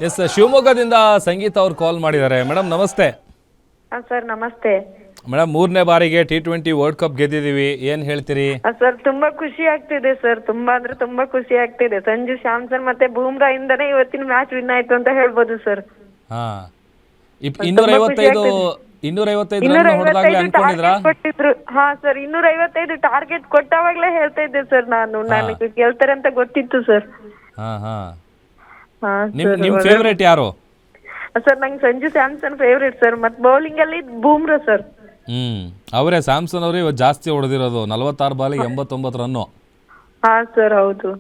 S, ಶಿವಮೊಗ್ಗದಿಂದ ಸಂಗೀತ ಅವ್ರು ಕಾಲ್ ಮಾಡಿದ್ದಾರೆ. ಮೇಡಮ್ ನಮಸ್ತೆ. ಸರ್ ನಮಸ್ತೆ. ಮೇಡಮ್ 3ನೇ ಬಾರಿಗೆ T20 ವರ್ಲ್ಡ್ ಕಪ್ ಗೆದ್ದಿದ್ದೀವಿ, ಏನ್ ಹೇಳ್ತೀರಿ? ಸರ್ ತುಂಬಾ ಖುಷಿ ಆಗ್ತಿದೆ ಸರ್, ತುಂಬಾ ಅಂದ್ರೆ ತುಂಬಾ ಖುಷಿ ಆಗ್ತಿದೆ. ಸಂಜು ಸ್ಯಾಮ್ಸನ್ ಮತ್ತೆ ಬೂಮ್ರಾ ಇಂದನೇ ಇವತ್ತಿನ ಮ್ಯಾಚ್ ವಿನ್ ಆಯ್ತು ಅಂತ ಹೇಳ್ಬೋದು ಸರ್. ಹಾ, 255 ರನ್ ಹೊಡೆದಾಗ್ಲೇ ಅನ್ಕೊಂಡಿದ್ರಾ? ಕೊಟ್ಟಿದ್ರು. ಹಾ ಸರ್, 255 ಟಾರ್ಗೆಟ್ ಕೊಟ್ಟವಾಗ್ಲೇ ಹೇಳ್ತಾ ಇದ್ದೆ ಸರ್. ನನಗೆ ಗೆಲ್ತಾರೆ ಅಂತ ಗೊತ್ತಿತ್ತು ಸರ್. ಹಾ ಹಾ. ನಿಮ್ ಫೇವರೇಟ್ ಯಾರು? ಸರ್ ನಂಗೆ ಸಂಜು ಸ್ಯಾಮ್ಸನ್ ಫೇವರೇಟ್ ಸರ್. ಮತ್ತೆ ಬೌಲಿಂಗ್ ಅಲ್ಲಿ ಬೂಮ್ರಾ ಸರ್. ಅವರೇ ಸ್ಯಾಮ್ಸನ್ ಅವರೇ ಇವತ್ತು ಜಾಸ್ತಿ ಹೊಡೆದಿರೋದು, 46 ಬಾಲಿಗೆ 89 ರನ್ನು. ಹಾ ಸರ್ ಹೌದು.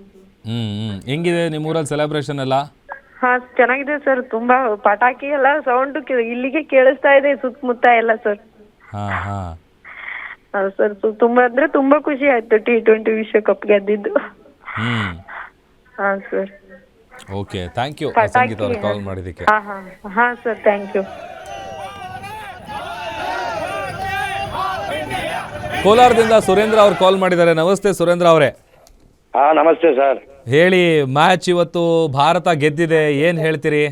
ಹೆಂಗಿದೆ ನಿಮ್ಮೂರಲ್ಲಿ ಸೆಲೆಬ್ರೇಷನ್ ಎಲ್ಲ? ಹಾ ಚೆನ್ನಾಗಿದೆ ಸರ್. ತುಂಬಾ ಪಟಾಕಿ ಎಲ್ಲ ಸೌಂಡ್ ಇಲ್ಲಿಗೆ ಕೇಳಿಸ್ತಾ ಇದೆ ಸುತ್ತಮುತ್ತ ಎಲ್ಲ ಸರ್. ಹಾ ಹಾ. ಸರ್ ತುಂಬಾ ಅಂದ್ರೆ ತುಂಬಾ ಖುಷಿ ಆಯ್ತು T20 ವಿಶ್ವಕಪ್ ಗೆದ್ದಿದ್ದು. ಹಾ ಸರ್. ಓಕೆ, ಥ್ಯಾಂಕ್ ಯು ಸಂಗೀತ ಅವರು ಕಾಲ್ ಮಾಡಿದ್ದಕ್ಕೆ. ಹಾ ಸರ್, ಥ್ಯಾಂಕ್ ಯು. ಕೋಲಾರದಿಂದ ಸುರೇಂದ್ರ ಅವ್ರು ಕಾಲ್ ಮಾಡಿದ್ದಾರೆ. ನಮಸ್ತೆ ಸುರೇಂದ್ರ ಅವರೇ. ನಮಸ್ತೆ ಸರ್. ಹೇಳಿ, ಮ್ಯಾಚ್ ಇವತ್ತು ಭಾರತ ಗೆದ್ದಿದೆ, ಏನ್ ಹೇಳ್ತೀರಿ?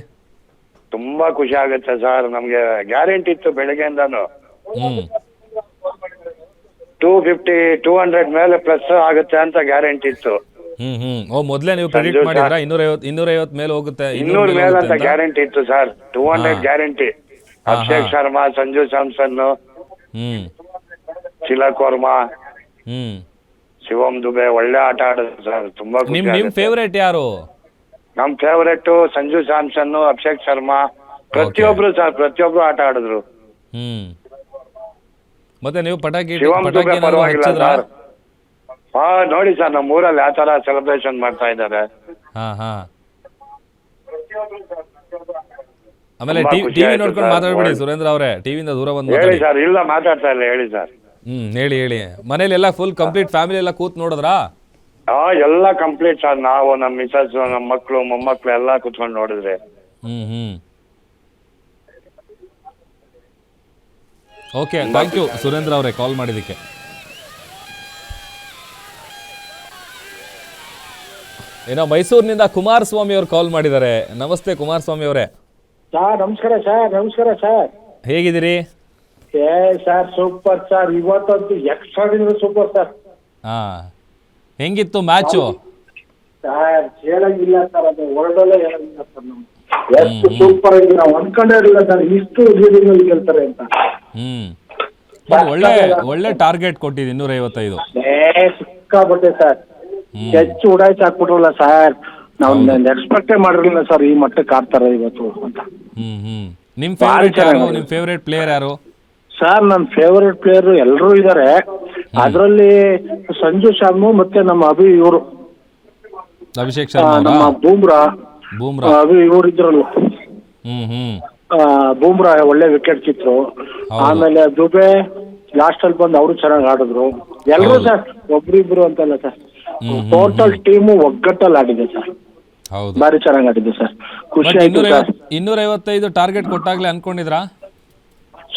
ತುಂಬಾ ಖುಷಿ ಆಗುತ್ತೆ ಸರ್. ನಮ್ಗೆ ಗ್ಯಾರಂಟಿ ಇತ್ತು ಬೆಳಗ್ಗೆಯಿಂದಾನು 250 200 ಮೇಲೆ ಪ್ಲಸ್ ಆಗುತ್ತೆ ಅಂತ ಗ್ಯಾರಂಟಿ ಇತ್ತು. ಮೊದ್ಲೇ ನೀವು ಪ್ರೆಡಿಕ್ಟ್ ಮಾಡಿದ್ರಾ 250 ಮೇಲೆ ಹೋಗುತ್ತೆ? 200 ಮೇಲೆ ಅಂತ ಗ್ಯಾರಂಟಿ ಇತ್ತು ಸರ್. 200 ಗ್ಯಾರಂಟಿ. ಅಭಿಷೇಕ್ ಶರ್ಮಾ, ಸಂಜು ಸ್ಯಾಮ್ಸನ್, ತಿಲಕ್ ವರ್ಮಾ, ಶಿವಮ್ ದುಬೆ ಒಳ್ಳೆ ಆಟ ಆಡಿದ್ರು ಸರ್. ತುಂಬಾ ನಿಮ್ ಫೇವರೇಟ್ ಯಾರು? ನಮ್ ಫೇವರೇಟ್ ಸಂಜು ಸ್ಯಾಮ್ಸನ್, ಅಭಿಷೇಕ್ ಶರ್ಮಾ, ಪ್ರತಿಯೊಬ್ರು ಸರ್, ಪ್ರತಿಯೊಬ್ರು ಆಟ ಆಡಿದ್ರು. ಮತ್ತೆ ನೀವು ಪಟಾಕಿ ಶಿವಮ್ ದುಬೆ ಪರವಾಗಿಲ್ಲ ಸರ್. ನೋಡಿ ಸರ್, ನಮ್ಮ ಊರಲ್ಲಿ ಯಾವ ತರ ಸೆಲೆಬ್ರೇಷನ್ ಮಾಡ್ತಾ ಇದ್ದಾರೆ. ಆಮೇಲೆ ಟಿವಿ ನೋಡ್ಕೊಂಡು ಮಾತಾಡ್ಬೇಡಿ ಸುರೇಂದ್ರ ಅವರೇ, ಟಿವಿಯಿಂದ ದೂರ ಬಂದು ಹೇಳಿ ಸರ್. ಇಲ್ಲ ಮಾತಾಡ್ತಾ ಇಲ್ಲ, ಹೇಳಿ ಸರ್. ಹೇಳಿ. ಮನೇಲಿ ಎಲ್ಲ ಫುಲ್ ಕಂಪ್ಲೀಟ್ ಫ್ಯಾಮಿಲಿ ಎಲ್ಲ ಕೂತ್ ನೋಡಿದ್ರಾ? ಎಲ್ಲ ಕಂಪ್ಲೀಟ್ ಸರ್. ನಾವು, ನಮ್ಮ ಮಿಸಸ್, ನಮ್ಮ ಮಕ್ಕಳು, ಮೊಮ್ಮಕ್ಕಳು ಎಲ್ಲ ಕೂತ್ಕೊಂಡು ನೋಡಿದ್ರೆ. ಓಕೆ, ಥ್ಯಾಂಕ್ ಯು ಸುರೇಂದ್ರ ಅವರೇ ಕಾಲ್ ಮಾಡಿದ್ದಕ್ಕೆ. ಏನೋ ಮೈಸೂರಿನಿಂದ ಕುಮಾರಸ್ವಾಮಿ ಅವರು ಕಾಲ್ ಮಾಡಿದ್ದಾರೆ. ನಮಸ್ತೆ ಕುಮಾರಸ್ವಾಮಿ ಅವರೇ. ನಮಸ್ಕಾರ ಸರ್. ನಮಸ್ಕಾರ ಸರ್. ಹೇಗಿದ್ದೀರಿ? Sir super sir. ಇವತ್ತಂತೂ ಎಕ್ಸ್ಟ್ರಾಡಿನರಿ ಸೂಪರ್ ಸರ್. ಹೆಂಗಿತ್ತು ಮ್ಯಾಚು? ಸರ್ ಹೇಳಂಗಿಲ್ಲ ಸರ್, ಅದು ಹೊರಡಲ್ಲೇ ಹೇಳಂಗಿಲ್ಲ ಸರ್. ನಮ್ಗೆ ಎಷ್ಟು ಸೂಪರ್ ಆಗಿ ನಾವು ಅನ್ಕೊಂಡಿರಲಿಲ್ಲ ಸರ್ ಇಷ್ಟು ಲೀಡಿಂಗ್ ಗೆಲ್ತಾರೆ ಅಂತ. ಒಳ್ಳೆ ಟಾರ್ಗೆಟ್ ಕೊಟ್ಟಿದ್ದು 255. ಸಿಕ್ಕಾಬಿಟ್ಟೆ ಸರ್. ಹೆಚ್ಚು ಉಡಾಯಿಸಿ ಹಾಕ್ಬಿಟ್ರಲ್ಲ ಸರ್. ನಾವು ಎಕ್ಸ್ಪೆಕ್ಟೇ ಮಾಡಿರಲಿಲ್ಲ ಸರ್ ಈ ಮಟ್ಟಕ್ಕೆ ಆಡ್ತಾರೆ ಇವತ್ತು ಅಂತ. ನಿಮ್ ಫೇವರೇಟ್ ಯಾರು? ನಿಮ್ ಫೇವರೇಟ್ ಪ್ಲೇಯರ್ ಯಾರು? ಸರ್ ನನ್ನ ಫೇವರೇಟ್ ಪ್ಲೇಯರ್ ಎಲ್ಲರೂ ಇದ್ದಾರೆ. ಅದರಲ್ಲಿ ಸಂಜು ಸ್ಯಾಮು ಮತ್ತೆ ನಮ್ಮ ಇವರು ಅಭಿಷೇಕ್ ಶರ್ಮಾ, ನಮ್ಮ ಬೂಮ್ರಾ ಇವ್ರು ಇದ್ರಲ್ಲ. ಬೂಮ್ರಾ ಒಳ್ಳೆ ವಿಕೆಟ್ ಕಿತ್ರು. ಆಮೇಲೆ ದುಬೆ ಲಾಸ್ಟ್ ಅಲ್ಲಿ ಬಂದು ಅವರು ಚೆನ್ನಾಗಿ ಆಡಿದ್ರು. ಎಲ್ಲರೂ ಸರ್, ಒಬ್ರಿಬ್ರು ಅಂತಲ್ಲ ಸರ್, ಟೋಟಲ್ ಟೀಮು ಒಗ್ಗಟ್ಟಲ್ಲಿ ಆಡಿದೆ ಸರ್. ಬಾರಿ ಚೆನ್ನಾಗಿ ಆಡಿದೆ ಸರ್. ಖುಷಿ ಆಯ್ತು ಸರ್. 255 ಟಾರ್ಗೆಟ್ ಕೊಟ್ಟಾಗ್ಲೇ ಅನ್ಕೊಂಡಿದ್ರಾ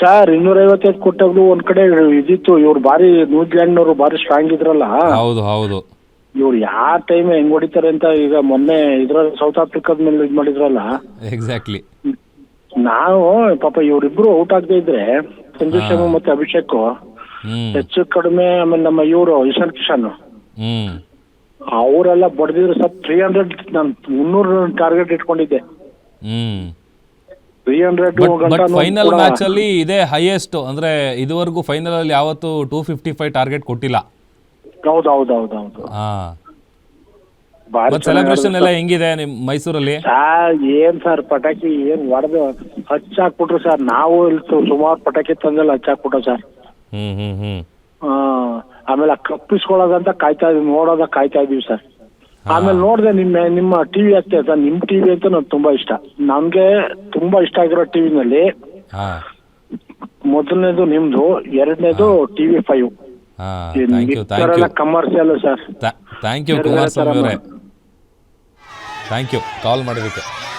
ಸರ್? 255 ಕೊಟ್ಟಾಗ್ಲೂ ಒಂದ್ ಕಡೆ ಇದಿತ್ತು. ಇವ್ರು ಬಾರಿ ನ್ಯೂಜಿಲೆಂಡ್ನವರು ಬಾರಿ ಸ್ಟ್ರಾಂಗ್ ಇದ್ರಲ್ಲ. ಹೌದು. ಇವ್ರು ಯಾವ ಟೈಮ್ ಹೆಂಗ್ ಹೊಡಿತಾರೆ ಅಂತ ಈಗ ಮೊನ್ನೆ ಇದ್ರಲ್ಲಿ ಸೌತ್ ಆಫ್ರಿಕಾದ ಮೇಲೆ ಇದ್ ಮಾಡಿದ್ರಲ್ಲ. ಎಕ್ಸಾಕ್ಟ್ಲಿ. ನಾವು ಪಾಪ ಇವರಿಬ್ರು ಔಟ್ ಆಗದೆ ಇದ್ರೆ ಸಂಜು ಶರ್ಮಾ ಮತ್ತೆ ಅಭಿಷೇಕ್ ಹೆಚ್ಚು ಕಡಿಮೆ, ಆಮೇಲೆ ನಮ್ಮ ಇವರು ಇಶಾನ್ ಕಿಶನ್ ಅವರೆಲ್ಲ ಬಡ್ದಿದ್ರು ಸರ್. 300 ನಾನು 300 ಟಾರ್ಗೆಟ್ ಇಟ್ಕೊಂಡಿದ್ದೆ. 300 ಫೈನಲ್ ಮ್ಯಾಚ್ ಅಲ್ಲಿ ಇದೇ ಹೈಯೆಸ್ಟ್. ಅಂದ್ರೆ ಇದುವರೆಗೂ ಫೈನಲ್ ಅಲ್ಲಿ ಯಾವತ್ತು 255 ಟಾರ್ಗೆಟ್ ಕೊಟ್ಟಿಲ್ಲ. ಹೌದು. ಸೆಲೆಬ್ರೇಷನ್ ಎಲ್ಲ ಹೆಂಗಿದೆ ನಿಮ್ ಮೈಸೂರಲ್ಲಿ? ಏನ್ ಸರ್ ಪಟಾಕಿ ಏನ್ ಹೊಡೆದು ಹಚ್ಚಾಕ್ಬಿಟ್ರು ಸರ್. ನಾವು ಇಲ್ಲಿ ಸುಮಾರು ಪಟಾಕಿ ತಂದೆಲ್ಲ ಹಚ್ಚಾಕ್ಬಿಟ್ರು ಸರ್. ಆಮೇಲೆ ಕಪ್ಪಿಸ್ಕೊಳ್ಳೋದಂತ ಕಾಯ್ತಾ ಇದೀವಿ ಸರ್. ಆಮೇಲೆ ನೋಡ್ದೆ ನಿಮ್ಮ ಟಿವಿ ಆಗ್ತದೆ ಸರ್. ನಿಮ್ ಟಿವಿ ಅಂತ ನನ್ಗೆ ತುಂಬಾ ಇಷ್ಟ. ನಮ್ಗೆ ತುಂಬಾ ಇಷ್ಟ ಆಗಿರೋ ಟಿವಿನಲ್ಲಿ ಮೊದಲನೇದು ನಿಮ್ದು, ಎರಡನೇದು TV5. Commercial sir. Thank you Kumaraswamy ಅವರೇ, ಥ್ಯಾಂಕ್ ಯು ಕಾಲ್ ಮಾಡಿದ್ದಕ್ಕೆ.